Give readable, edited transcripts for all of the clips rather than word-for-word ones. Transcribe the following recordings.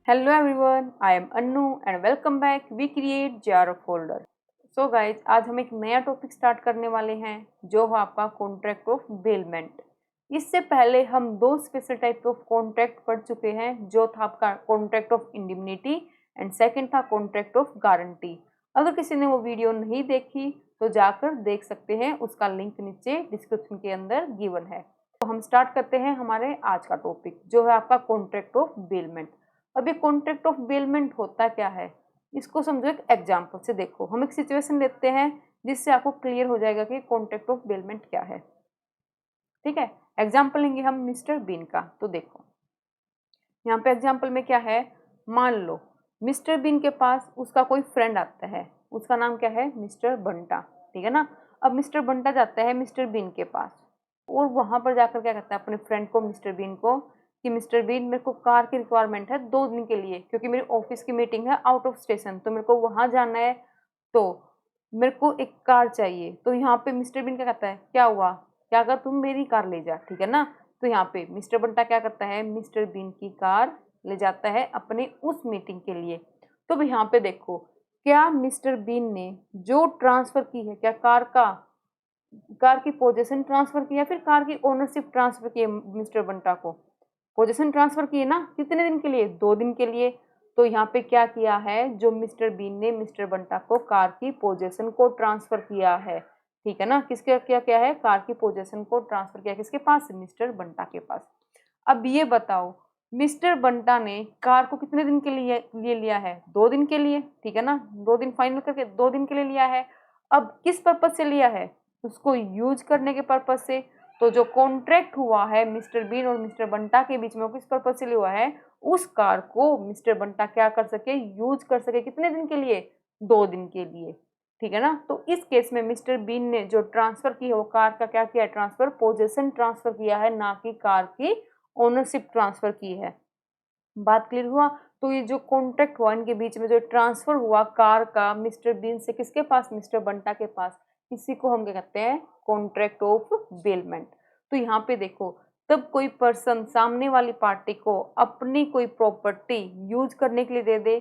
Hello everyone, I am Annu and welcome back. We create jar of folder. So guys, आज हम एक नया topic start करने वाले हैं जो है आपका कॉन्ट्रैक्ट ऑफ बेलमेंट। इससे पहले हम दो स्पेशल टाइप ऑफ कॉन्ट्रैक्ट पढ़ चुके हैं, जो था आपका कॉन्ट्रैक्ट ऑफ इंडिमनिटी एंड सेकंड था कॉन्ट्रैक्ट ऑफ गारंटी। अगर किसी ने वो वीडियो नहीं देखी तो जाकर देख सकते हैं, उसका लिंक नीचे डिस्क्रिप्शन के अंदर गिवन है। तो हम स्टार्ट करते हैं हमारे आज का टॉपिक जो है आपका कॉन्ट्रैक्ट ऑफ बेलमेंट। अब ये कॉन्ट्रैक्ट ऑफ बेलमेंट होता क्या है, इसको समझो एक एग्जांपल से। देखो, हम एक सिचुएशन लेते हैं जिससे आपको क्लियर हो जाएगा कि कॉन्ट्रैक्ट ऑफ बेलमेंट क्या है। ठीक है, एग्जांपल लेंगे हम मिस्टर बीन का। तो देखो यहाँ पे एग्जांपल में क्या है, मान लो मिस्टर बीन के पास उसका कोई फ्रेंड आता है, उसका नाम क्या है, मिस्टर बंटा। ठीक है ना। अब मिस्टर बंटा जाता है मिस्टर बीन के पास और वहां पर जाकर क्या कहता है अपने फ्रेंड को, मिस्टर बीन को, कि मिस्टर बीन मेरे को कार की रिक्वायरमेंट है 2 दिन के लिए, क्योंकि मेरी ऑफिस की मीटिंग है आउट ऑफ स्टेशन, तो मेरे को वहां जाना है, तो मेरे को एक कार चाहिए। तो यहाँ पे मिस्टर बीन क्या कहता है, क्या हुआ, क्या कर, तुम मेरी कार ले जा। ठीक है ना। तो यहाँ पे मिस्टर बंटा क्या करता है, मिस्टर बीन की कार ले जाता है अपने उस मीटिंग के लिए। तो यहाँ पे देखो, क्या मिस्टर बीन ने जो ट्रांसफर की है, क्या कार की पोजीशन ट्रांसफर की या फिर कार की ओनरशिप ट्रांसफर की है मिस्टर बंटा को। पोजीशन ट्रांसफर की है ना, कितने दिन के लिए, 2 दिन के लिए। तो यहाँ पे क्या किया है, जो मिस्टर बीन ने मिस्टर बंटा को कार की पोजीशन को ट्रांसफर किया है। ठीक है ना, किसके क्या क्या है, कार की पोजीशन को ट्रांसफर किया किसके पास, मिस्टर बंटा के पास। अब ये बताओ, मिस्टर बंटा ने कार को कितने दिन के लिए लिया है, 2 दिन के लिए। ठीक है ना, 2 दिन फाइनल करके 2 दिन के लिए लिया है। अब किस पर्पज से लिया है, उसको यूज करने के पर्पज से। तो जो कॉन्ट्रैक्ट हुआ है मिस्टर बीन और मिस्टर बंटा के बीच में, वो किस पर्पज से लिया हुआ है, उस कार को मिस्टर बंटा क्या कर सके, यूज कर सके, कितने दिन के लिए, 2 दिन के लिए। ठीक है ना। तो इस केस में मिस्टर बीन ने जो ट्रांसफर की है वो कार का क्या किया है, ट्रांसफर, पोजीशन ट्रांसफर किया है, ना कि कार की ओनरशिप ट्रांसफर की है। बात क्लियर हुआ। तो ये जो कॉन्ट्रैक्ट हुआ इनके बीच में, जो ट्रांसफर हुआ कार का मिस्टर बीन से किसके पास, मिस्टर बंटा के पास, इसी को हम क्या कहते हैं, कॉन्ट्रैक्ट ऑफ बेलमेंट। तो यहाँ पे देखो, तब कोई पर्सन सामने वाली पार्टी को अपनी कोई प्रॉपर्टी यूज करने के लिए दे दे,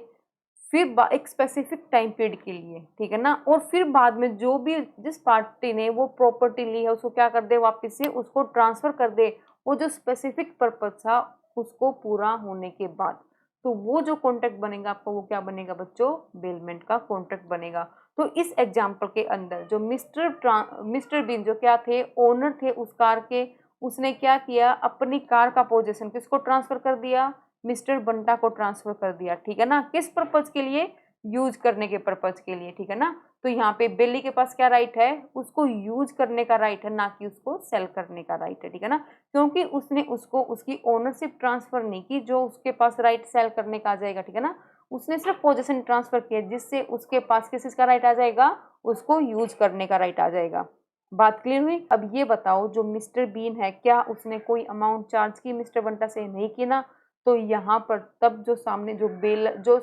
फिर एक स्पेसिफिक टाइम पीरियड के लिए। ठीक है ना। और फिर बाद में जो भी जिस पार्टी ने वो प्रॉपर्टी ली है उसको क्या कर दे, वापस से उसको ट्रांसफर कर दे, वो जो स्पेसिफिक पर्पज था उसको पूरा होने के बाद। तो वो जो कॉन्ट्रैक्ट बनेगा आपका, वो क्या बनेगा बच्चों, बेलमेंट का कॉन्ट्रैक्ट बनेगा। तो इस एग्जाम्पल के अंदर जो मिस्टर बीन जो क्या थे, ओनर थे उस कार के, उसने क्या किया, अपनी कार का पोजीशन किसको ट्रांसफर कर दिया, मिस्टर बंटा को ट्रांसफर कर दिया। ठीक है ना, किस पर्पज के लिए, यूज करने के पर्पज के लिए। ठीक है ना। तो यहाँ पे बेली के पास क्या राइट है, उसको यूज करने का राइट है, ना कि उसको सेल करने का राइट है। ठीक है ना, क्योंकि उसने उसको उसकी ओनरशिप ट्रांसफर नहीं की जो उसके पास राइट सेल करने का आ जाएगा। ठीक है ना, उसने सिर्फ पोजीशन ट्रांसफर किया जिससे उसके पास किस का राइट आ जाएगा, उसको यूज करने का राइट आ जाएगा। बात क्लियर हुई। अब ये बताओ, जो मिस्टर बीन है, क्या उसने कोई अमाउंट चार्ज की मिस्टर बंटा से, नहीं की ना। तो यहाँ पर तब जो सामने जो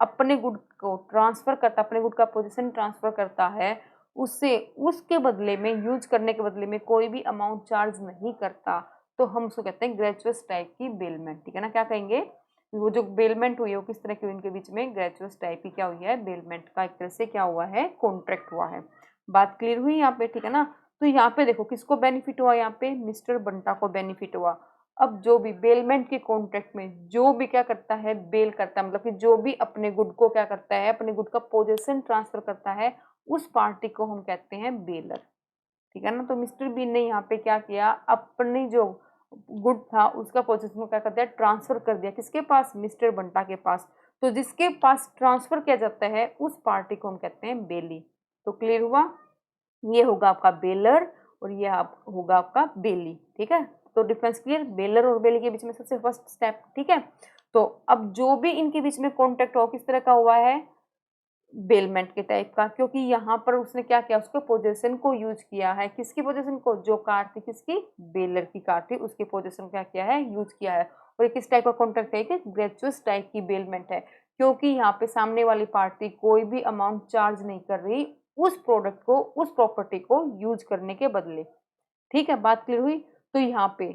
अपने गुड को ट्रांसफर करता, अपने गुड का पोजीशन ट्रांसफर करता है, उससे उसके बदले में, यूज करने के बदले में कोई भी अमाउंट चार्ज नहीं करता, तो हम उसको कहते हैं ग्रेचुअस टाइप की बेलमेंट। ठीक है ना, क्या कहेंगे, वो जो बेलमेंट हुई है वो किस तरह की हुई, इनके बीच में ग्रेचुअस टाइप की क्या हुई है, बेलमेंट का एक तरह से क्या हुआ है, कॉन्ट्रैक्ट हुआ है। बात क्लियर हुई यहाँ पे। ठीक है ना। तो यहाँ पे देखो किसको बेनिफिट हुआ, यहाँ पे मिस्टर बंटा को बेनिफिट हुआ। अब जो भी बेलमेंट के कॉन्ट्रैक्ट में जो भी क्या करता है, बेल करता है, मतलब कि जो भी अपने गुड को क्या करता है, अपने गुड का पोजीशन ट्रांसफर करता है, उस पार्टी को हम कहते हैं बेलर। ठीक है ना। तो मिस्टर बीन ने यहाँ पे क्या किया, अपनी जो गुड था उसका पोजीशन को क्या कर दिया, ट्रांसफर कर दिया किसके पास, मिस्टर बंटा के पास। तो जिसके पास ट्रांसफर किया जाता है उस पार्टी को हम कहते हैं बेली। तो क्लियर हुआ, ये होगा आपका बेलर और ये होगा आपका बेली। ठीक है। तो डिफरेंस क्लियर, बेलर और बेली के बीच में सबसे फर्स्ट स्टेप। ठीक है। तो अब जो भी इनके बीच में कॉन्टेक्ट हो किस तरह का हुआ है, बेलमेंट के टाइप का, क्योंकि यहाँ पर उसने क्या किया, उसके पोजीशन को यूज किया है, किसकी पोजीशन को, जो कार थी किसकी, बेलर की कार थी, उसके पोजीशन क्या किया है, यूज किया है। और किस टाइप का कॉन्ट्रैक्ट है कि ग्रेचुअस टाइप की बेलमेंट है, क्योंकि यहाँ पे सामने वाली पार्टी कोई भी अमाउंट चार्ज नहीं कर रही उस प्रोडक्ट को, उस प्रॉपर्टी को यूज करने के बदले। ठीक है, बात क्लियर हुई। तो यहाँ पे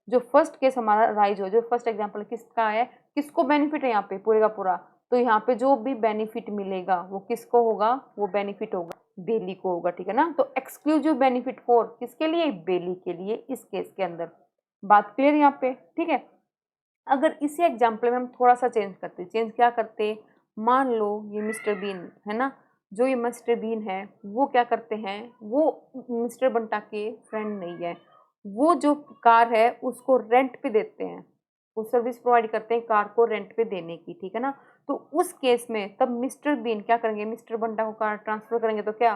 जो फर्स्ट केस हमारा राइज हो, जो फर्स्ट एग्जाम्पल किसका है, किसको बेनिफिट है यहाँ पे पूरे का पूरा, तो यहाँ पे जो भी बेनिफिट मिलेगा वो किसको होगा, वो बेनिफिट होगा बेली को होगा, ठीक है ना। तो एक्सक्लूसिव बेनिफिट फॉर किसके लिए, बेली के लिए इस केस के अंदर। बात क्लियर यहाँ पे, ठीक है। अगर इसी एग्जाम्पल में हम थोड़ा सा चेंज करते, चेंज क्या करते, मान लो ये मिस्टर बीन है ना, जो ये मिस्टर बीन है वो क्या करते हैं, वो मिस्टर बंटा के फ्रेंड नहीं है, वो जो कार है उसको रेंट पे देते हैं, वो सर्विस प्रोवाइड करते हैं कार को रेंट पे देने की, ठीक है ना। तो उस केस में तब मिस्टर बीन क्या करेंगे, मिस्टर बंटा को कार ट्रांसफर करेंगे तो क्या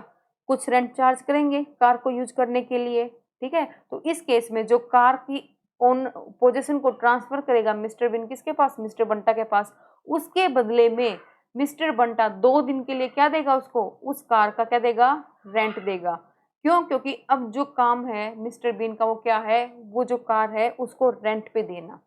कुछ रेंट चार्ज करेंगे कार को यूज करने के लिए, ठीक है। तो इस केस में जो कार की ओन पोजीशन को ट्रांसफर करेगा मिस्टर बिन किसके पास, मिस्टर बंटा के पास, उसके बदले में मिस्टर बंटा 2 दिन के लिए क्या देगा उसको, उस कार का क्या देगा, रेंट देगा। क्यों, क्योंकि अब जो काम है मिस्टर बीन का वो क्या है, वो जो कार है उसको रेंट पे देना,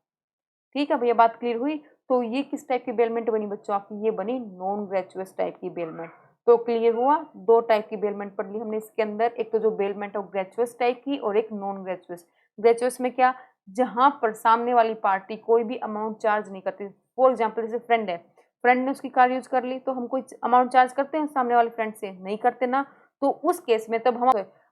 ठीक है भैया, बात क्लियर हुई। तो ये किस टाइप की बेलमेंट बनी बच्चों आपकी, ये बनी नॉन ग्रेचुअस टाइप की बेलमेंट। तो क्लियर हुआ, 2 टाइप की बेलमेंट पढ़ ली हमने इसके अंदर, एक तो जो बेलमेंट ऑफ ग्रेचुअस टाइप की और एक नॉन ग्रेचुअस। ग्रेचुअस में क्या, जहां पर सामने वाली पार्टी कोई भी अमाउंट चार्ज नहीं करती। फॉर एग्जाम्पल जैसे फ्रेंड है, फ्रेंड ने उसकी कार यूज कर ली तो हम कोई अमाउंट चार्ज करते हैं सामने वाले फ्रेंड से, नहीं करते ना। तो उस केस में तब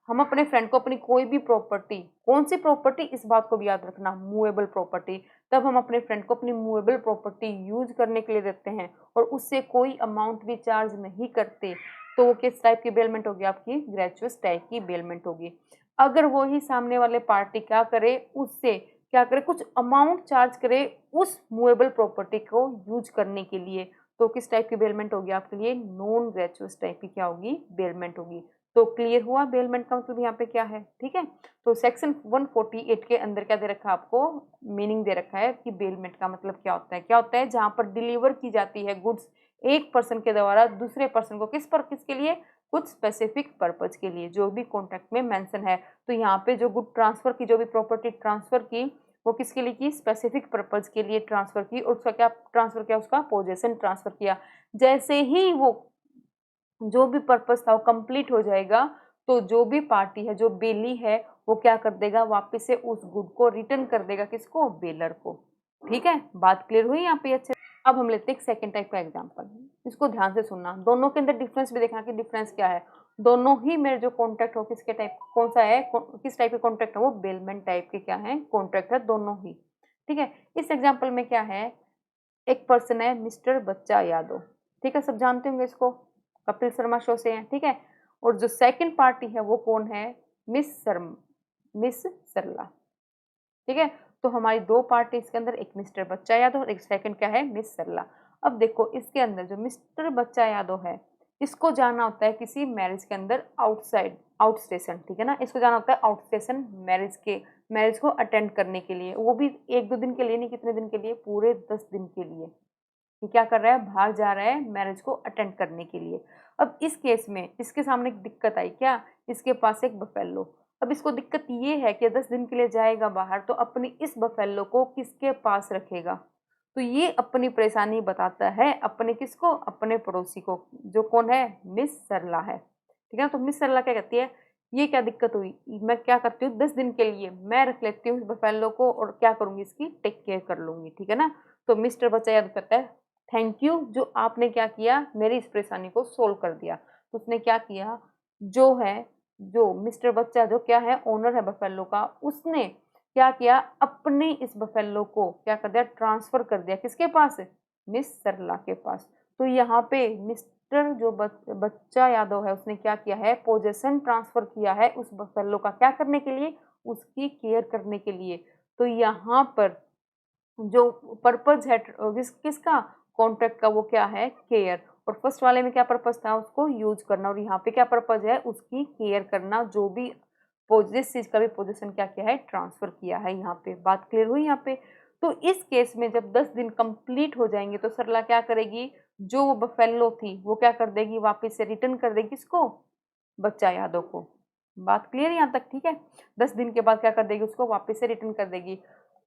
हम अपने फ्रेंड को अपनी कोई भी प्रॉपर्टी, कौन सी प्रॉपर्टी, इस बात को भी याद रखना, मूवेबल प्रॉपर्टी, तब हम अपने फ्रेंड को अपनी मूवेबल प्रॉपर्टी यूज करने के लिए देते हैं और उससे कोई अमाउंट भी चार्ज नहीं करते, तो वो किस टाइप की बेलमेंट होगी आपकी, ग्रेचुअस टाइप की बेलमेंट होगी। अगर वो ही सामने वाले पार्टी क्या करे, उससे क्या करे, कुछ अमाउंट चार्ज करे उस मूवेबल प्रॉपर्टी को यूज करने के लिए, तो किस टाइप की बेलमेंट होगी आपके लिए, नॉन ग्रेचुअस टाइप की क्या होगी, बेलमेंट होगी। तो क्लियर हुआ बेलमेंट का मतलब यहाँ पे क्या है, ठीक है। तो सेक्शन 148 के अंदर क्या दे रखा है आपको, मीनिंग दे रखा है कि बेलमेंट का मतलब क्या होता है, क्या होता है, जहां पर डिलीवर की जाती है गुड्स एक पर्सन के द्वारा दूसरे पर्सन को, किस पर, किसके लिए, कुछ स्पेसिफिक पर्पज के लिए, जो भी कॉन्ट्रैक्ट में मेंशन है। तो यहाँ पे जो गुड ट्रांसफर की, जो भी प्रॉपर्टी ट्रांसफर की, वो किसके लिए की, स्पेसिफिक पर्पज के लिए ट्रांसफर की, और उसका क्या ट्रांसफर किया, उसका पोजेशन ट्रांसफर किया। जैसे ही वो जो भी पर्पस था वो कंप्लीट हो जाएगा, तो जो भी पार्टी है, जो बेली है, वो क्या कर देगा, वापस से उस गुड को रिटर्न कर देगा, किसको, बेलर को, ठीक है। बात क्लियर हुई यहाँ पे अच्छे। अब हम लेते हैं एक सेकेंड टाइप का एग्जांपल, इसको ध्यान से सुनना, दोनों के अंदर डिफरेंस भी देखना कि डिफरेंस क्या है। दोनों ही मेरे जो कॉन्ट्रैक्ट हो किसके टाइप, कौन सा है, किस टाइप के कॉन्ट्रैक्ट है, वो बेलमेंट टाइप के क्या है, कॉन्ट्रैक्ट है दोनों ही, ठीक है। इस एग्जाम्पल में क्या है, एक पर्सन है मिस्टर बच्चा यादव, ठीक है, सब जानते होंगे इसको, कपिल शर्मा शो से है, ठीक है। और जो सेकंड पार्टी है वो कौन है, मिस सरला, ठीक है। तो हमारी 2 पार्टी इसके अंदर, एक मिस्टर बच्चा यादव और एक सेकंड क्या है, मिस सरला। अब देखो इसके अंदर जो मिस्टर बच्चा यादव है, इसको जाना होता है किसी मैरिज के अंदर आउटसाइड, आउट स्टेशन, ठीक है ना, इसको जाना होता है आउट स्टेशन मैरिज को अटेंड करने के लिए, वो भी 1-2 दिन के लिए नहीं, कितने दिन के लिए, पूरे 10 दिन के लिए। ये क्या कर रहा है, बाहर जा रहा है मैरिज को अटेंड करने के लिए। अब इस केस में इसके सामने एक दिक्कत आई, क्या, इसके पास एक बफेलो। अब इसको दिक्कत ये है कि 10 दिन के लिए जाएगा बाहर, तो अपनी इस बफेलो को किसके पास रखेगा। तो ये अपनी परेशानी बताता है अपने किसको, अपने पड़ोसी को, जो कौन है, मिस सरला है, ठीक है। तो मिस सरला क्या कहती है, ये क्या दिक्कत हुई, मैं क्या करती हूँ, 10 दिन के लिए मैं रख लेती हूँ इस बफेलो को और क्या करूंगी, इसकी टेक केयर कर लूंगी, ठीक है ना। तो मिस्टर बच्चा याद करता है, थैंक यू, जो आपने क्या किया, मेरी इस परेशानी को सोल्व कर दिया। तो उसने क्या किया, जो है, जो मिस्टर बच्चा जो क्या है, ओनर है बफेलो का, उसने क्या किया, अपने इस बफेलो को क्या कर दिया, ट्रांसफर कर दिया, किसके पास, मिस सरला के पास। तो यहाँ पे मिस्टर जो बच्चा यादव है, उसने क्या किया है, पोजेशन ट्रांसफर किया है उस बफेलो का, क्या करने के लिए, उसकी केयर करने के लिए। तो यहाँ पर जो पर्पज है किसका, कॉन्ट्रैक्ट का, वो क्या है, केयर। और फर्स्ट वाले में क्या पर्पज था, उसको यूज करना, और यहाँ पे क्या पर्पज है, उसकी केयर करना, जो भी जिस चीज का भी पोजीशन क्या किया है, ट्रांसफर किया है। यहाँ पे बात क्लियर हुई यहाँ पे। तो इस केस में जब 10 दिन कंप्लीट हो जाएंगे तो सरला क्या करेगी, जो वो बफेलो थी वो क्या कर देगी, वापस से रिटर्न कर देगी किसको, बच्चा यादव को। बात क्लियर यहाँ तक, ठीक है। 10 दिन के बाद क्या कर देगी, उसको वापस से रिटर्न कर देगी।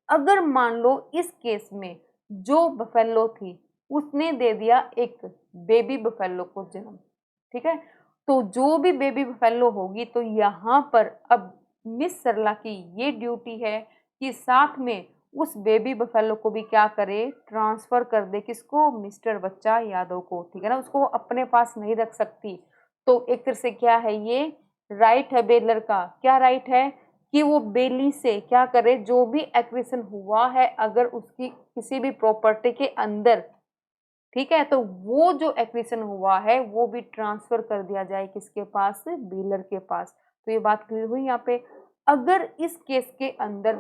अगर मान लो इस केस में जो बफेलो थी उसने दे दिया एक बेबी बफेलो को जन्म, ठीक है, तो जो भी बेबी बफेलो होगी, तो यहाँ पर अब मिस सरला की ये ड्यूटी है कि साथ में उस बेबी बफेलो को भी क्या करे, ट्रांसफर कर दे, किसको, मिस्टर बच्चा यादव को, ठीक है ना, उसको अपने पास नहीं रख सकती। तो एक तरह से क्या है, ये राइट है बेलर का, क्या राइट है कि वो बेली से क्या करे, जो भी एक्विजिशन हुआ है अगर उसकी किसी भी प्रॉपर्टी के अंदर, ठीक है, तो वो जो एक्विजिशन हुआ है वो भी ट्रांसफर कर दिया जाए किसके पास, बेलर के पास। तो ये बात क्लियर हुई यहाँ पे। अगर इस केस के अंदर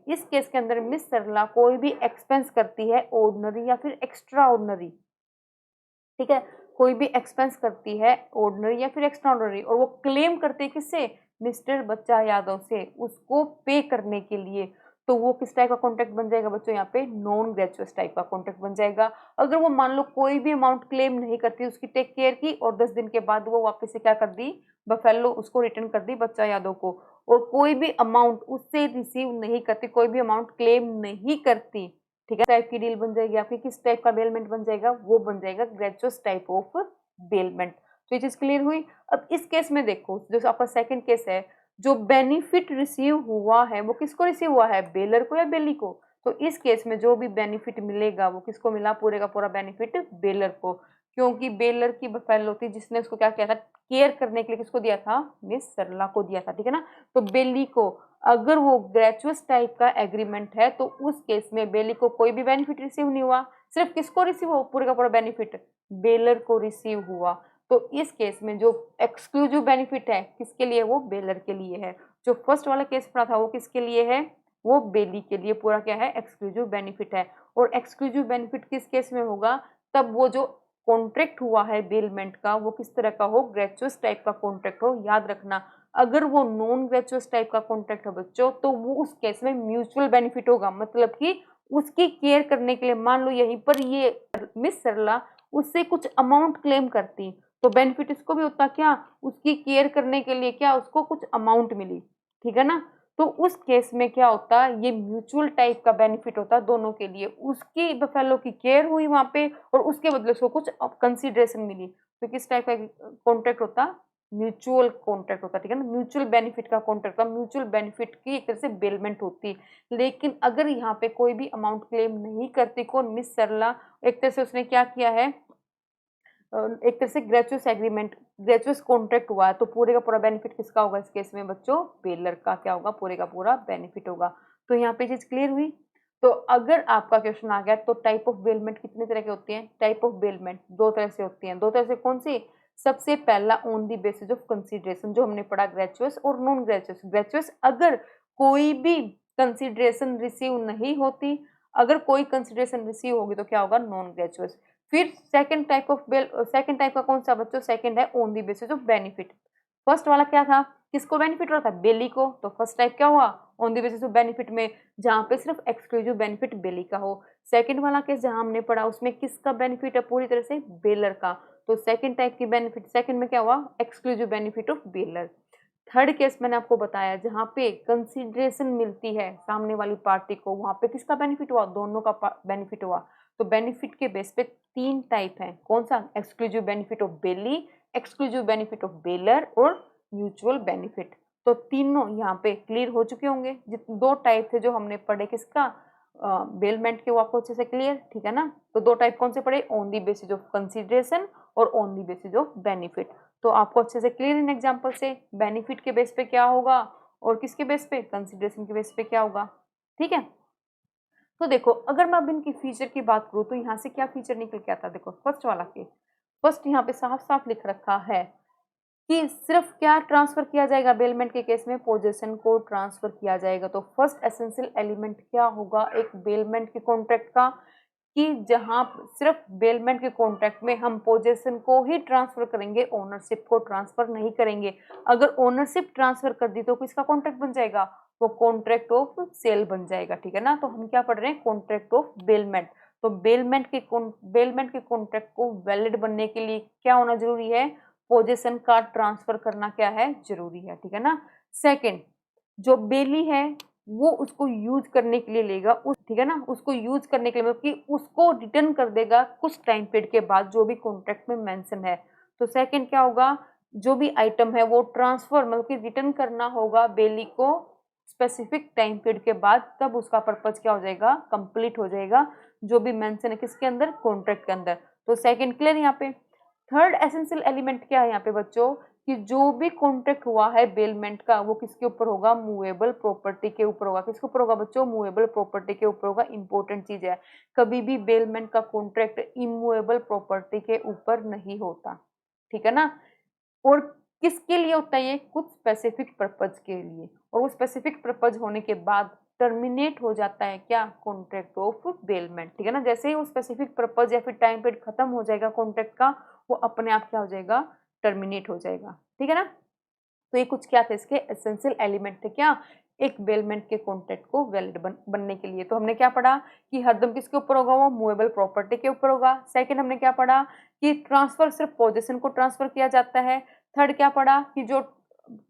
इस केस के अंदर मिस सरला कोई भी एक्सपेंस करती है, ऑर्डिनरी या फिर एक्स्ट्रा ऑर्डिनरी, ठीक है, कोई भी एक्सपेंस करती है ऑर्डिनरी या फिर एक्स्ट्रा ऑर्डिनरी, और वो क्लेम करते हैं किससे, मिस्टर बच्चा यादव से, उसको पे करने के लिए, तो वो किस टाइप का कॉन्ट्रैक्ट बन जाएगा बच्चों, यहाँ पे नॉन ग्रेचुअस टाइप का कॉन्ट्रैक्ट बन जाएगा। अगर वो मान लो कोई भी अमाउंट क्लेम नहीं करती, उसकी टेक केयर की, और 10 दिन के बाद वो वापस से क्या कर दी, बफेलो उसको रिटर्न कर दी बच्चा यादव को, और कोई भी अमाउंट उससे रिसीव नहीं करती, कोई भी अमाउंट क्लेम नहीं करती, ठीक है, टाइप की डील बन जाएगी आपकी, किस टाइप का बेलमेंट बन जाएगा, वो बन जाएगा ग्रेचुअस टाइप ऑफ बेलमेंट। तो ये चीज क्लियर हुई। अब इस केस में देखो, जो आपका सेकंड केस है, जो बेनिफिट रिसीव हुआ है वो किसको रिसीव हुआ है, बेलर को या बेली को, तो इस केस में जो भी बेनिफिट मिलेगा वो किसको मिला, पूरे का पूरा बेनिफिट बेलर को, क्योंकि बेलर की बफेलो थी जिसने उसको क्या किया था, केयर करने के लिए किसको दिया था, मिस सरला को दिया था, ठीक है ना। तो बेली को, अगर वो ग्रेचुअस टाइप का एग्रीमेंट है तो उस केस में बेली को कोई भी बेनिफिट रिसीव नहीं हुआ, सिर्फ किसको रिसीव हुआ, पूरे का पूरा बेनिफिट बेलर को रिसीव हुआ। तो इस केस में जो एक्सक्लूसिव बेनिफिट है किसके लिए, वो बेलर के लिए है। जो फर्स्ट वाला केस पड़ा था वो किसके लिए है, वो बेली के लिए पूरा क्या है, एक्सक्लूसिव बेनिफिट है। और एक्सक्लूसिव बेनिफिट किस केस में होगा, तब वो जो कॉन्ट्रैक्ट हुआ है बेलमेंट का वो किस तरह का हो, ग्रेचुअस टाइप का कॉन्ट्रैक्ट हो। याद रखना, अगर वो नॉन ग्रेचुअस टाइप का कॉन्ट्रैक्ट है बच्चों, तो वो उस केस में म्यूचुअल बेनिफिट होगा, मतलब कि उसकी केयर करने के लिए, मान लो यहीं पर ये मिस सरला उससे कुछ अमाउंट क्लेम करती, तो बेनिफिट इसको भी होता क्या, उसकी केयर करने के लिए क्या उसको कुछ अमाउंट मिली, ठीक है ना। तो उस केस में क्या होता, ये म्यूचुअल टाइप का बेनिफिट होता दोनों के लिए, उसकी बफेलो की केयर हुई वहां पे और उसके बदले उसको कुछ कंसिडरेशन मिली। तो किस टाइप का कॉन्ट्रैक्ट होता, म्यूचुअल कॉन्ट्रैक्ट होता, ठीक है ना, म्यूचुअल बेनिफिट का कॉन्ट्रैक्ट होता, म्यूचुअल बेनिफिट की एक तरह से बेलमेंट होती। लेकिन अगर यहाँ पे कोई भी अमाउंट क्लेम नहीं करती कौन, मिस सरला, एक तरह से उसने क्या किया है, एक तरह से ग्रेचुअस एग्रीमेंट, ग्रेचुअस कॉन्ट्रैक्ट हुआ है, तो पूरे का पूरा बेनिफिट किसका होगा इस केस में बच्चों, बेलर का क्या होगा, पूरे का पूरा बेनिफिट होगा। तो यहाँ पे चीज क्लियर हुई। तो अगर आपका क्वेश्चन आ गया तो टाइप ऑफ बेलमेंट कितने तरह के होते हैं, टाइप ऑफ बेलमेंट दो तरह से होती हैं। दो तरह से कौन सी, सबसे पहला on the basis of consideration, जो हमने पढ़ा ग्रेचुअस और नॉन ग्रेचुअस। ग्रेचुअस अगर कोई भी कंसिडरेशन रिसीव नहीं होती, अगर कोई कंसिडरेशन रिसीव होगी तो क्या होगा, नॉन ग्रेचुअस। फिर सेकंड टाइप का कौन सा बच्चों, सेकंड है on the basis of benefit. First वाला क्या था, किसको बेनिफिट हो रहा था, बेली को, तो फर्स्ट टाइप क्या हुआ, on the basis of benefit में, जहां पे सिर्फ एक्सक्लूसिव बेनिफिट बेली का हो। सेकंड वाला केस जहां हमने पढ़ा उसमें किसका बेनिफिट है, पूरी तरह से बेलर का, तो सेकंड टाइप की बेनिफिट, सेकंड में क्या हुआ, exclusive benefit of baler. Third case मैंने आपको बताया जहां पे कंसिडरेशन मिलती है सामने वाली पार्टी को, वहां पे किसका बेनिफिट हुआ, दोनों का बेनिफिट हुआ। तो बेनिफिट के बेस पे तीन टाइप हैं, कौन सा, exclusive benefit of belly, exclusive benefit of baler और म्यूचुअल बेनिफिट। तो तीनों यहाँ पे क्लियर हो चुके होंगे। दो टाइप थे जो हमने पढ़े किसका, बेलमेंट के, वो आपको अच्छे से क्लियर, ठीक है ना। तो दो टाइप कौन से पढ़े, on the basis of consideration और on the basis of benefit. तो आपको अच्छे से क्लियर इन एग्जाम्पल से, बेनिफिट के बेस पे क्या होगा और किसके बेस पे, कंसिडरेशन के बेस पे क्या होगा, ठीक है। तो देखो अगर मैं अब इनकी फीचर की बात करूँ तो यहाँ से क्या फीचर निकल के आता है, देखो फर्स्ट वाला के, फर्स्ट यहाँ पे साफ साफ लिख रखा है कि सिर्फ क्या ट्रांसफर किया जाएगा, बेलमेंट के केस में पोजेशन को ट्रांसफर किया जाएगा। तो फर्स्ट एसेंशियल एलिमेंट क्या होगा एक बेलमेंट के कॉन्ट्रैक्ट का, कि जहां सिर्फ बेलमेंट के कॉन्ट्रैक्ट में हम पोजेशन को ही ट्रांसफर करेंगे, ओनरशिप को ट्रांसफर नहीं करेंगे। अगर ओनरशिप ट्रांसफर कर दी तो किसका कॉन्ट्रैक्ट बन जाएगा, वो कॉन्ट्रैक्ट ऑफ सेल बन जाएगा, ठीक है ना। तो हम क्या पढ़ रहे हैं, कॉन्ट्रैक्ट ऑफ बेलमेंट। तो बेलमेंट के कॉन्ट्रैक्ट को वैलिड बनने के लिए क्या होना जरूरी है, पोजेशन का ट्रांसफर करना क्या है, जरूरी है, ठीक है ना। सेकंड, जो बेली है वो उसको यूज करने के लिए लेगा उस, ठीक है ना, उसको यूज करने के लिए मतलब कि उसको रिटर्न कर देगा कुछ टाइम पीरियड के बाद, जो भी कॉन्ट्रैक्ट में मेंशन है। तो सेकंड क्या होगा, जो भी आइटम है वो ट्रांसफर मतलब कि रिटर्न करना होगा बेली को स्पेसिफिक टाइम पीरियड के बाद तब उसका पर्पज क्या हो जाएगा, कंप्लीट हो जाएगा, जो भी मेंशन है किसके अंदर, कॉन्ट्रैक्ट के अंदर। तो सेकंड क्लियर यहाँ पे। थर्ड एसेंशियल एलिमेंट क्या है यहाँ पे बच्चों, कि जो भी कॉन्ट्रैक्ट हुआ है बेलमेंट का वो किसके ऊपर होगा, मूवेबल प्रॉपर्टी के ऊपर होगा। किसके ऊपर होगा बच्चों, मूवेबल प्रॉपर्टी के ऊपर होगा। इंपॉर्टेंट चीज है, कभी भी बेलमेंट का कॉन्ट्रैक्ट इमूवेबल प्रॉपर्टी के ऊपर नहीं होता, ठीक है ना। और किसके लिए होता है ये, कुछ स्पेसिफिक पर्पज के लिए, और वो स्पेसिफिक पर्पज होने के बाद टर्मिनेट हो जाता है क्या, कॉन्ट्रैक्ट ऑफ बेलमेंट, ठीक है ना। जैसे ही वो स्पेसिफिक पर्पज या फिर टाइम पीरियड खत्म हो जाएगा कॉन्ट्रैक्ट का, वो अपने आप क्या हो जाएगा, टर्मिनेट हो जाएगा, ठीक है ना। तो ये कुछ क्या थे इसके एसेंशियल एलिमेंट थे, क्या, एक बेलमेंट के कॉन्ट्रैक्ट को वैलिड बनने के लिए। तो हमने क्या पढ़ा कि हरदम किसके ऊपर होगा, वो मूवेबल प्रॉपर्टी के ऊपर होगा। सेकंड हमने क्या पढ़ा कि ट्रांसफर सिर्फ पोजीशन को ट्रांसफर किया जाता है। थर्ड क्या पढ़ा कि जो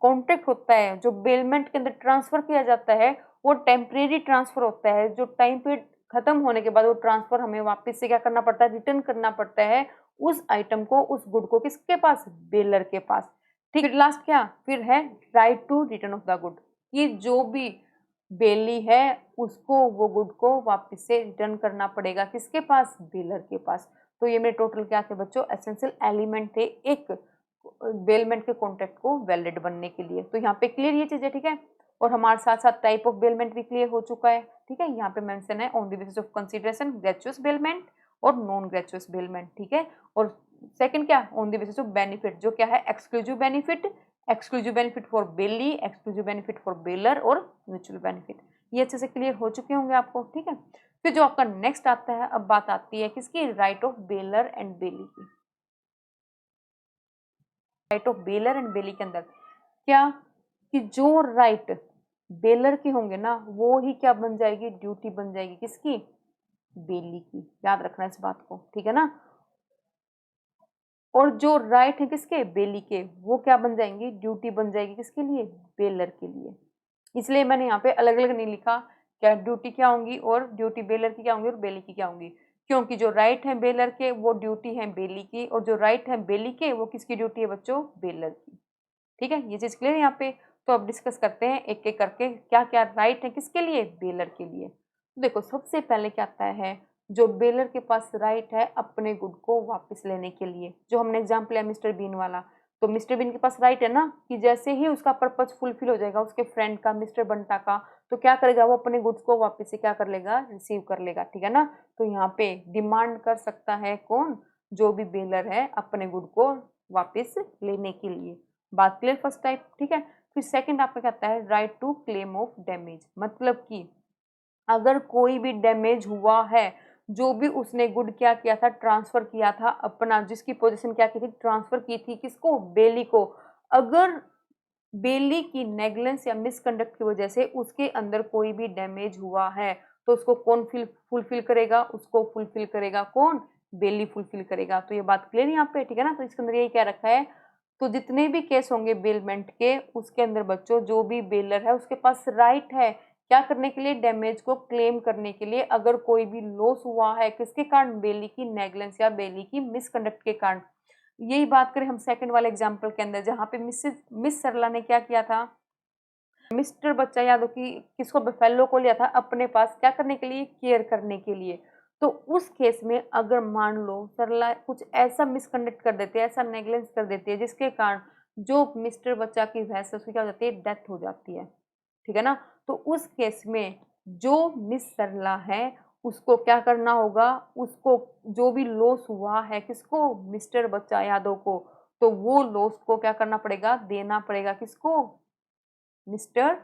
कॉन्ट्रैक्ट होता है जो बेलमेंट के अंदर ट्रांसफर किया जाता है वो टेम्परेरी ट्रांसफर होता है, जो टाइम पीरियड खत्म होने के बाद वो ट्रांसफर हमें वापस से क्या करना पड़ता है, रिटर्न करना पड़ता है उस आइटम को, उस गुड को किसके पास, बेलर के पास, ठीक। फिर लास्ट क्या, फिर है right to return of the good, कि जो भी बेली है उसको वो गुड को वापस से रिटर्न करना पड़ेगा किसके पास, बेलर के पास। तो ये मेरे टोटल क्या थे बच्चों, एसेंशियल एलिमेंट थे एक बेलमेंट के कॉन्ट्रैक्ट को वैलिड बनने के लिए। तो यहाँ पे क्लियर ये चीज है, ठीक है। और हमारे साथ साथ टाइप ऑफ बेलमेंट भी क्लियर हो चुका है, ठीक है। यहाँ पे मेंशन है on the basis of consideration gratuitous bailment और नॉन ग्रेचुअस बेलमेंट, ठीक है। और सेकंड क्या, on the basis of benefit, जो क्या है exclusive benefit for bailee, exclusive benefit for bailor और म्यूचुअल बेनिफिट। ये अच्छे से क्लियर हो चुके होंगे आपको, ठीक है। फिर जो आपका नेक्स्ट आता है, अब बात आती है किसकी, राइट ऑफ बेलर एंड बेली की। राइट ऑफ बेलर एंड बेली के अंदर क्या, कि जो राइट बेलर के होंगे ना वो ही क्या बन जाएगी, ड्यूटी बन जाएगी किसकी, बेली की। याद रखना इस बात को, ठीक है ना। और जो राइट है किसके, बेली के, वो क्या बन जाएंगी, ड्यूटी बन जाएगी किसके लिए, बेलर के लिए। इसलिए मैंने यहाँ पे अलग अलग नहीं लिखा, क्या ड्यूटी क्या होंगी और ड्यूटी बेलर की क्या होंगी और बेली की क्या होंगी, क्योंकि जो राइट है बेलर के वो ड्यूटी है बेली की, और जो राइट है बेली के वो किसकी ड्यूटी है बच्चों, बेलर की, ठीक है। ये चीज क्लियर है यहाँ पे। तो अब डिस्कस करते हैं एक एक करके, क्या क्या राइट है किसके लिए, बेलर के लिए। तो देखो सबसे पहले क्या आता है, जो बेलर के पास राइट है अपने गुड को वापस लेने के लिए, जो हमने एग्जाम्पल है मिस्टर बीन वाला। तो मिस्टर बीन के पास राइट है ना, कि जैसे ही उसका पर्पज फुलफिल हो जाएगा उसके फ्रेंड का, मिस्टर बंटा का, तो क्या करेगा, वो अपने गुड्स को वापस से क्या कर लेगा, रिसीव कर लेगा, ठीक है ना। तो यहाँ पे डिमांड कर सकता है कौन, जो भी बेलर है अपने गुड को वापस लेने के लिए। बात क्लियर, फर्स्ट टाइप, ठीक है। फिर सेकंड आपका कहता है right to claim of damage, मतलब कि अगर कोई भी डैमेज हुआ है, जो भी उसने गुड क्या किया था, ट्रांसफर किया था अपना, जिसकी पोजीशन क्या की थी, ट्रांसफर की थी किसको, बेली को, अगर बेली की नेगलेंस या मिसकंडक्ट की वजह से उसके अंदर कोई भी डैमेज हुआ है, तो उसको कौन फुलफिल करेगा, उसको फुलफिल करेगा कौन, बेली फुलफिल करेगा। तो ये बात क्लियर यहाँ पे, ठीक है ना। तो इसके अंदर यही क्या रखा है, तो जितने भी केस होंगे बेलमेंट के, उसके अंदर बच्चों जो भी बेलर है उसके पास राइट है क्या करने के लिए, डैमेज को क्लेम करने के लिए, अगर कोई भी लॉस हुआ है किसके कारण, बेली की नेगलेंस या बेली की मिसकंडक्ट के कारण। यही बात करें हम सेकंड वाले एग्जांपल के अंदर, जहां पे मिस सरला ने क्या किया था, मिस्टर बच्चा यादव की किसको, बफेलो को लिया था अपने पास क्या करने के लिए, केयर करने के लिए। तो उस केस में अगर मान लो सरला कुछ ऐसा मिसकंडक्ट कर देते हैं, ऐसा नेगलेंस कर देती है जिसके कारण जो मिस्टर बच्चा की भैंस है उसकी क्या हो जाती है, डेथ हो जाती है, ठीक है ना। तो उस केस में जो मिस सरला है उसको क्या करना होगा, उसको जो भी लॉस हुआ है किसको, मिस्टर बच्चा यादव को, तो वो लॉस को क्या करना पड़ेगा, देना पड़ेगा किसको, मिस्टर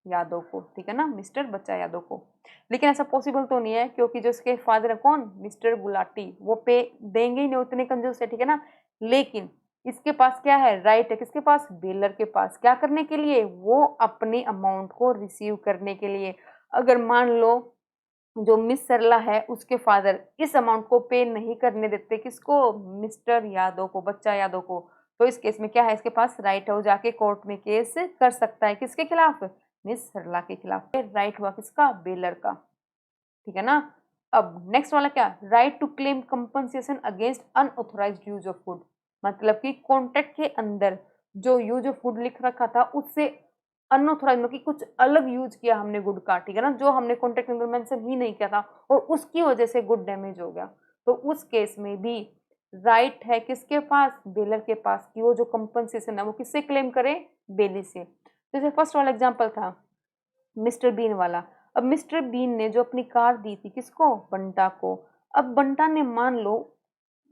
यादव को, ठीक है ना, मिस्टर बच्चा यादव को। लेकिन ऐसा पॉसिबल तो नहीं है, क्योंकि जो इसके फादर है कौन, मिस्टर गुलाटी, वो पे देंगे ही नहीं, उतने कंजूस है, ठीक है ना। लेकिन इसके पास क्या है, राइट है किसके पास, बेलर के पास, क्या करने के लिए, वो अपने अमाउंट को रिसीव करने के लिए। अगर मान लो जो मिस सरला है उसके फादर इस अमाउंट को पे नहीं करने देते किसको, मिस्टर यादव को, बच्चा यादव को, तो इस केस में क्या है, इसके पास राइट है, वो जाके कोर्ट में केस कर सकता है किसके खिलाफ, मिस सरला के खिलाफ। राइट हुआ किसका, बेलर का, ठीक है ना। अब नेक्स्ट वाला क्या, right to claim compensation against unauthorised use of food, मतलब कि कॉन्ट्रैक्ट के अंदर जो यूज ऑफ फूड लिख रखा था उससे अनऑथोराइज मतलब कि कुछ अलग यूज किया हमने गुड का, ठीक है ना, जो हमने कॉन्ट्रैक्ट में मेंशन ही नहीं किया था और उसकी वजह से गुड डैमेज हो गया, तो उस केस में भी राइट है किसके पास, बेलर के पास, कि वो जो कंपनसेशन है वो किससे क्लेम करे, बेली से। जैसे फर्स्ट वाला एग्जांपल था मिस्टर बीन वाला। अब मिस्टर बीन ने जो अपनी कार दी थी किसको, बंटा को। अब बंटा ने मान लो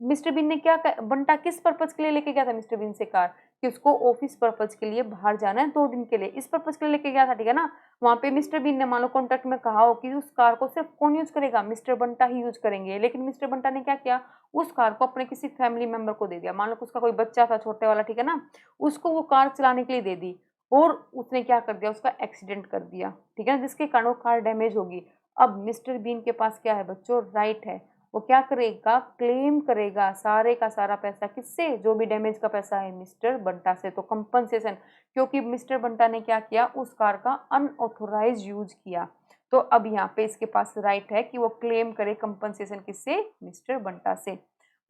मिस्टर बीन ने क्या बंटा किस पर्पज के लिए लेके गया था मिस्टर बीन से कार, कि उसको ऑफिस पर्पज के लिए बाहर जाना है 2 दिन के लिए, इस पर्पज के लिए लेके गया था, ठीक है ना। वहां पे मिस्टर बीन ने मान लो कॉन्ट्रैक्ट में कहा हो कि उस कार को सिर्फ कौन यूज करेगा, मिस्टर बंटा ही यूज करेंगे, लेकिन मिस्टर बंटा ने क्या किया, उस कार को अपने किसी फैमिली मेंबर को दे दिया, मान लो उसका कोई बच्चा था छोटे वाला, ठीक है ना, उसको वो कार चलाने के लिए दे दी और उसने क्या कर दिया, उसका एक्सीडेंट कर दिया, ठीक है ना, जिसके कारण वो कार डैमेज होगी। अब मिस्टर बीन के पास क्या है बच्चों, राइट है, वो क्या करेगा, क्लेम करेगा सारे का सारा पैसा किससे, जो भी डैमेज का पैसा है मिस्टर बंटा से, तो कंपनसेशन, क्योंकि मिस्टर बंटा ने क्या किया, उस कार का अनऑथोराइज यूज किया, तो अब यहाँ पे इसके पास राइट है कि वो क्लेम करे कंपनसेशन किससे, मिस्टर बंटा से।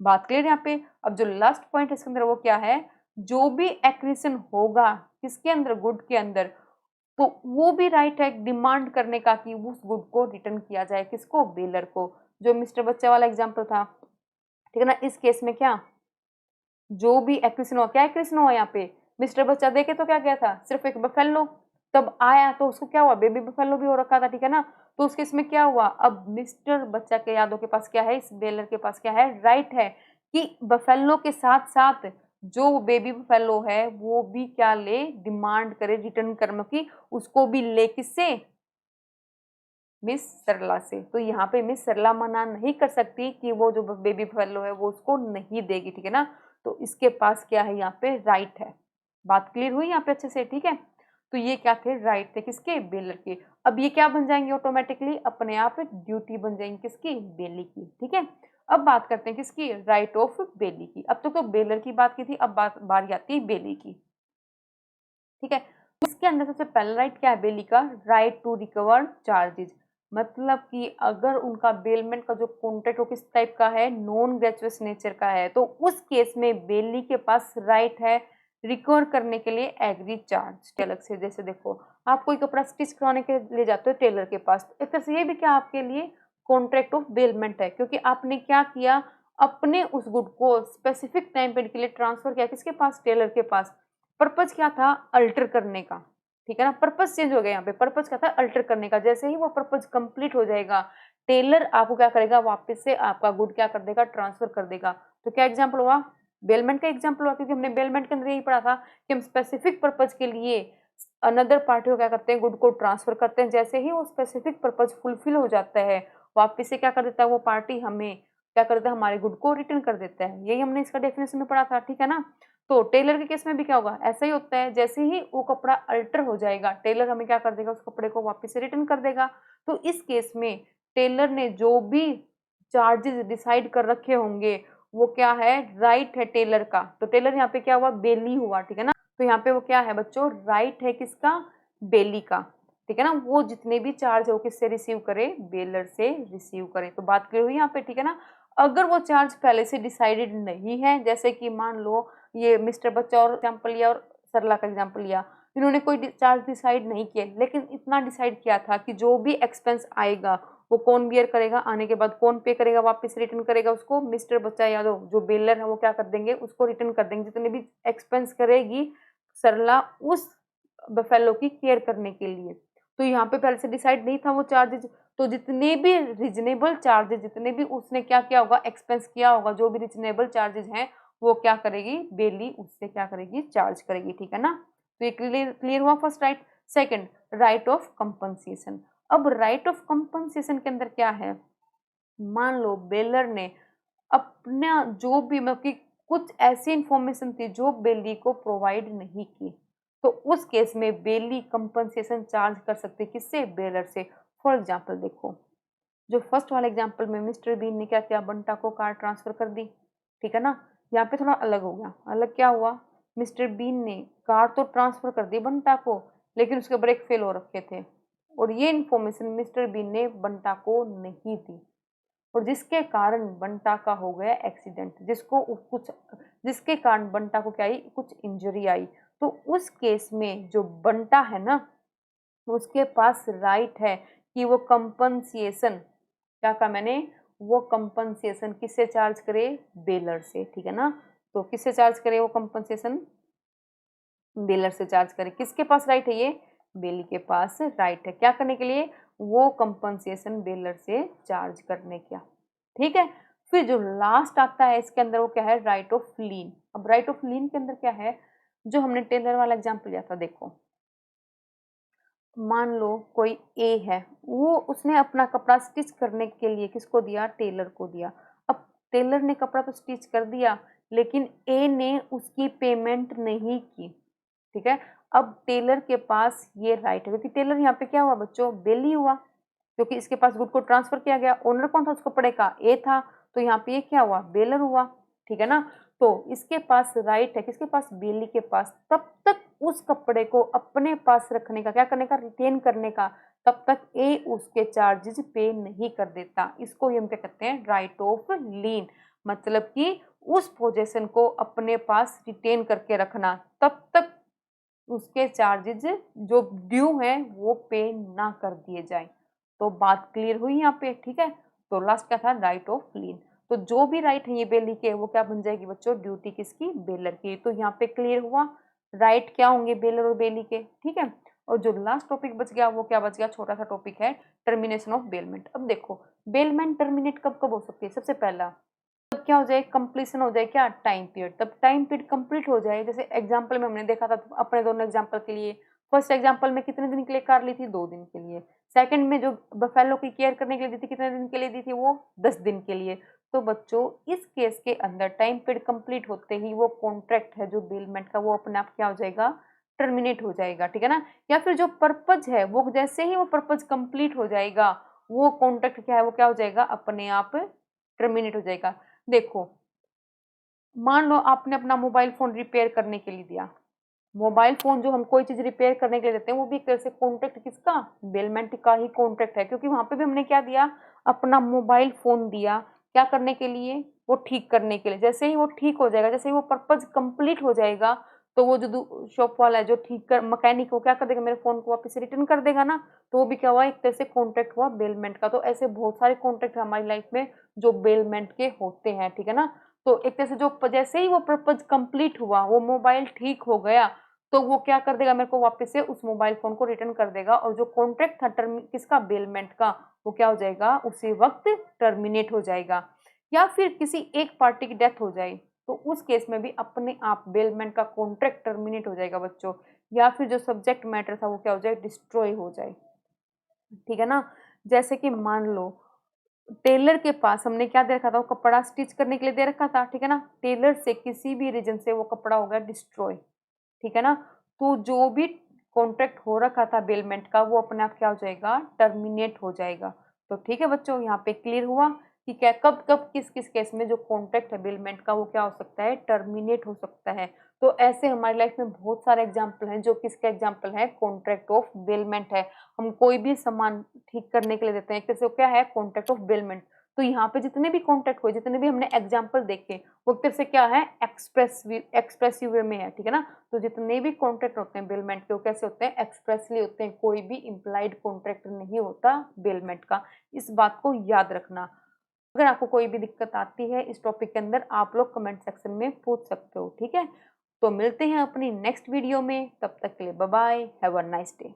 बात क्लियर यहाँ पे। अब जो लास्ट पॉइंट है इसके अंदर वो क्या है, जो भी एक्विजिशन होगा किसके अंदर, गुड के अंदर, तो वो भी राइट है डिमांड करने का कि उस गुड को रिटर्न किया जाए, किसको, बेलर को, जो मिस्टर बच्चा वाला एग्जांपल था, ठीक है ना। इस केस में क्या, जो भी एक्विजिशन हुआ, क्या एक्विजिशन हुआ यहाँ पे, मिस्टर बच्चा देखे तो क्या गया था, सिर्फ एक बफेलो, तब आया तो उसको क्या हुआ, बेबी बफेलो भी हो रखा था, ठीक है ना, तो उस केस में क्या हुआ, अब मिस्टर बच्चा के यादव के पास क्या है, इस बेलर के पास क्या है, राइट है कि बफेलो के साथ साथ जो बेबी बफेलो है वो भी क्या ले, डिमांड करे रिटर्न करने की, उसको भी ले किससे, मिस सरला से। तो यहाँ पे मिस सरला मना नहीं कर सकती कि वो जो बेबी फेलो है वो उसको नहीं देगी, ठीक है ना, तो इसके पास क्या है, यहाँ पे राइट है। बात क्लियर हुई यहाँ पे अच्छे से, ठीक है। तो ये क्या थे, राइट थे किसके, बेलर के। अब ये क्या बन जाएंगे, ऑटोमेटिकली अपने आप ड्यूटी बन जाएंगी किसकी, बेली की, ठीक है। अब बात करते हैं किसकी, राइट ऑफ बेली की। अब तो बेलर की बात की थी, अब बारी आती है बेली की, ठीक है। इसके अंदर सबसे पहला राइट क्या है बेली का, राइट टू रिकवर चार्जेज, मतलब कि अगर उनका बेलमेंट का जो कॉन्ट्रैक्ट वो किस टाइप का है, नॉन ग्रेचुअस नेचर का है, तो उस केस में बेली के पास राइट है रिकवर करने के लिए एग्री चार्ज अलग से। जैसे देखो आप कोई कपड़ा स्टिच करवाने के लिए जाते हो टेलर के पास, तो एक तरह से ये भी क्या आपके लिए कॉन्ट्रैक्ट ऑफ बेलमेंट है, क्योंकि आपने क्या किया, अपने उस गुड को स्पेसिफिक टाइम पीरियड के लिए ट्रांसफर किया किसके पास, टेलर के पास। पर्पज क्या था, अल्टर करने का, ठीक है ना, पर्पज चेंज हो गया यहाँ पे, पर्पज क्या था, अल्टर करने का। जैसे ही वो पर्पज कंप्लीट हो जाएगा, टेलर आपको क्या करेगा, वापस से आपका गुड क्या कर देगा, ट्रांसफर कर देगा। तो क्या एग्जाम्पल हुआ, बेलमेंट का एग्जाम्पल हुआ, क्योंकि हमने बेलमेंट के अंदर यही पढ़ा था कि हम स्पेसिफिक पर्पज के लिए अनदर पार्टी को क्या करते हैं, गुड को ट्रांसफर करते हैं। जैसे ही वो स्पेसिफिक पर्पज फुलफिल हो जाता है, वापिस से क्या कर देता है वो पार्टी, हमें क्या कर देता है, हमारे गुड को रिटर्न कर देता है। यही हमने इसका डेफिनेशन में पढ़ा था, ठीक है ना। तो टेलर के केस में भी क्या होगा, ऐसा ही होता है, जैसे ही वो कपड़ा अल्टर हो जाएगा, टेलर हमें क्या कर देगा, उस कपड़े को वापस से रिटर्न कर देगा। तो इस केस में टेलर ने जो भी चार्जेस डिसाइड कर रखे होंगे वो क्या है, राइट है टेलर का। तो टेलर यहाँ पे क्या हुआ, बेली हुआ, ठीक है ना। तो यहाँ पे वो क्या है बच्चों, राइट है किसका, बेली का, ठीक है ना। वो जितने भी चार्ज है वो किससे रिसीव करे, बेलर से रिसीव करे। तो बात क्लियर हुई यहाँ पे, ठीक है ना। अगर वो चार्ज पहले से डिसाइडेड नहीं है, जैसे कि मान लो ये मिस्टर बच्चा और एग्जाम्पल लिया और सरला का एग्जाम्पल लिया, इन्होंने कोई चार्ज डिसाइड नहीं किया, लेकिन इतना डिसाइड किया था कि जो भी एक्सपेंस आएगा वो कौन बियर करेगा, आने के बाद कौन पे करेगा, वापस रिटर्न करेगा उसको मिस्टर बच्चा यादव, जो बेलर है वो क्या कर देंगे, उसको रिटर्न कर देंगे। जितने भी एक्सपेंस करेगी सरला उस बफेलो की केयर करने के लिए। तो यहाँ पे पहले से डिसाइड नहीं था वो चार्जेज, तो जितने भी रीजनेबल चार्जेस, जितने भी उसने क्या किया होगा, एक्सपेंस किया होगा, जो भी रीजनेबल चार्जेस हैं वो क्या करेगी, बेली उससे क्या करेगी, चार्ज करेगी, ठीक है ना। तो ये क्लियर हुआ first right. Second, right of compensation. अब राइट ऑफ कंपनसेशन के अंदर क्या है, मान लो बेलर ने अपना जो भी मतलब कि कुछ ऐसी इंफॉर्मेशन थी जो बेली को प्रोवाइड नहीं की, तो उस केस में बेली कंपनसेशन चार्ज कर सकती है किससे, बेलर से। फॉर एग्जाम्पल देखो, जो फर्स्ट वाले एग्जाम्पल में मिस्टर बीन ने क्या किया, बंटा को कार ट्रांसफर कर दी, ठीक है ना। यहाँ पे थोड़ा अलग हो गया, अलग क्या हुआ, मिस्टर बीन ने कार तो ट्रांसफर कर दी बंटा को, लेकिन उसके ब्रेक फेल हो रखे थे, और ये इन्फॉर्मेशन मिस्टर बीन ने बंटा को नहीं दी, और जिसके कारण बंटा का हो गया एक्सीडेंट, जिसको कुछ जिसके कारण बंटा को क्या आई, कुछ इंजरी आई। तो उस केस में जो बंटा है ना, उसके पास राइट है कि वो कंपनसेशन, क्या कहा मैंने, वो कंपनसेशन किससे चार्ज करे, बेलर से, ठीक है ना। तो किससे चार्ज करे वो कंपनसेशन, बेलर से चार्ज करे। किसके पास राइट है, ये बेली के पास राइट है क्या करने के लिए, वो कंपनसेशन बेलर से चार्ज करने का, ठीक है। फिर जो लास्ट आता है इसके अंदर वो क्या है, राइट ऑफ लीन। अब राइट ऑफ लीन के अंदर क्या है, जो हमने टेलर वाला एग्जांपल लिया था, देखो मान लो कोई ए है, वो उसने अपना कपड़ा स्टिच करने के लिए किसको दिया, टेलर को दिया। अब टेलर ने कपड़ा तो स्टिच कर दिया, लेकिन ए ने उसकी पेमेंट नहीं की, ठीक है। अब टेलर के पास ये राइट है, क्योंकि टेलर यहाँ पे क्या हुआ बच्चों, बेली हुआ, क्योंकि इसके पास गुड को ट्रांसफर किया गया। ओनर कौन था उस कपड़े का, ए था, तो यहाँ पे ये क्या हुआ, बेलर हुआ, ठीक है ना। तो इसके पास राइट है, किसके पास, बेली के पास, तब तक उस कपड़े को अपने पास रखने का, क्या करने का, रिटेन करने का, तब तक ए उसके चार्जेस पे नहीं कर देता। इसको हम क्या कहते हैं, राइट ऑफ लीन, मतलब कि उस पोजीशन को अपने पास रिटेन करके रखना, तब तक उसके चार्जेज जो ड्यू हैं वो पे ना कर दिए जाए। तो बात क्लियर हुई यहाँ पे, ठीक है। तो लास्ट क्या था, राइट ऑफ लीन। तो जो भी राइट है ये बेली के, वो क्या बन जाएगी बच्चों, ड्यूटी किसकी, बेलर की। तो यहाँ पे क्लियर हुआ, राइट क्या होंगे, बेलर और बेली के, ठीक है। और जो लास्ट टॉपिक बच गया वो क्या बच गया, छोटा सा टॉपिक है, टर्मिनेशन ऑफ बेलमेंट। अब देखो बेलमेंट टर्मिनेट कब कब हो सकती है, सबसे पहला तब क्या हो जाए, कंप्लीशन हो जाए, क्या, टाइम पीरियड। तब टाइम पीरियड कंप्लीट हो जाए, जैसे एग्जांपल में हमने देखा था अपने दोनों एग्जांपल के लिए। फर्स्ट एग्जांपल में कितने दिन के लिए कार ली थी, 2 दिन के लिए। सेकंड में जो बफेलो की केयर करने के लिए दी थी, कितने दिन के लिए दी थी, वो 10 दिन के लिए। तो बच्चों इस केस के अंदर टाइम पीरियड कंप्लीट होते ही वो कॉन्ट्रैक्ट है जो बेलमेंट का, वो अपने आप क्या हो जाएगा, टर्मिनेट हो जाएगा, ठीक है ना। या फिर जो पर्पज है वो जैसे ही वो पर्पज कंप्लीट हो जाएगा, वो कॉन्ट्रैक्ट क्या है, वो क्या हो जाएगा, अपने आप टर्मिनेट हो जाएगा। देखो मान लो आपने अपना मोबाइल फोन रिपेयर करने के लिए दिया, मोबाइल फोन जो हम कोई चीज रिपेयर करने के लिए देते हैं वो भी एक तरह से कॉन्ट्रैक्ट किसका, बेलमेंट का ही कॉन्ट्रैक्ट है, क्योंकि वहां पे भी हमने क्या दिया, अपना मोबाइल फोन दिया, क्या करने के लिए, वो ठीक करने के लिए। जैसे ही वो ठीक हो जाएगा, जैसे ही वो पर्पज कंप्लीट हो जाएगा, तो वो जो शॉप वाला है जो ठीक कर, मैकेनिक, वो क्या कर देगा, मेरे फोन को वापस रिटर्न कर देगा ना। तो वो भी क्या हुआ, एक तरह से कॉन्ट्रैक्ट हुआ बेलमेंट का। तो ऐसे बहुत सारे कॉन्ट्रैक्ट हमारी लाइफ में जो बेलमेंट के होते हैं, ठीक है ना। तो एक तरह से जो जैसे ही वो पर्पज कंप्लीट हुआ, वो मोबाइल ठीक हो गया, तो वो क्या कर देगा, मेरे को वापस से उस मोबाइल फोन को रिटर्न कर देगा। और जो कॉन्ट्रैक्ट था टर्म किसका, बेलमेंट का, वो क्या हो जाएगा, उसी वक्त टर्मिनेट हो जाएगा। या फिर किसी एक पार्टी की डेथ हो जाए, तो उस केस में भी अपने आप बेलमेंट का कॉन्ट्रैक्ट टर्मिनेट हो जाएगा बच्चों। या फिर जो सब्जेक्ट मैटर था वो क्या हो जाए, डिस्ट्रॉय हो जाए, ठीक है ना। जैसे कि मान लो टेलर के पास हमने क्या दे रखा था, वो कपड़ा स्टिच करने के लिए दे रखा था, ठीक है ना। टेलर से किसी भी रीजन से वो कपड़ा हो गया डिस्ट्रॉय, ठीक है ना। तो जो भी कॉन्ट्रैक्ट हो रखा था बेलमेंट का, वो अपने आप क्या हो जाएगा, टर्मिनेट हो जाएगा। तो ठीक है बच्चों, यहाँ पे क्लियर हुआ कि क्या कब कब किस किस केस में जो कॉन्ट्रैक्ट है बेलमेंट का, वो क्या हो सकता है, टर्मिनेट हो सकता है। तो ऐसे हमारी लाइफ में बहुत सारे एग्जाम्पल हैं, जो किसका एग्जाम्पल है, कॉन्ट्रैक्ट ऑफ बेलमेंट है। हम कोई भी सामान ठीक करने के लिए देते हैं, एक तरह से वो क्या है, कॉन्ट्रैक्ट ऑफ बेलमेंट। तो यहाँ पे जितने भी कॉन्ट्रैक्ट हुए, जितने भी हमने एग्जाम्पल देखे, वो एक तरह से क्या है, एक्सप्रेसिव वे में है, ठीक है ना। तो जितने भी कॉन्ट्रैक्ट होते हैं बेलमेंट के, वो कैसे होते हैं, एक्सप्रेसली होते हैं, कोई भी इम्प्लाइड कॉन्ट्रैक्ट नहीं होता बेलमेंट का। इस बात को याद रखना। अगर आपको कोई भी दिक्कत आती है इस टॉपिक के अंदर, आप लोग कमेंट सेक्शन में पूछ सकते हो, ठीक है। तो मिलते हैं अपनी नेक्स्ट वीडियो में, तब तक के लिए bye bye, have a nice day.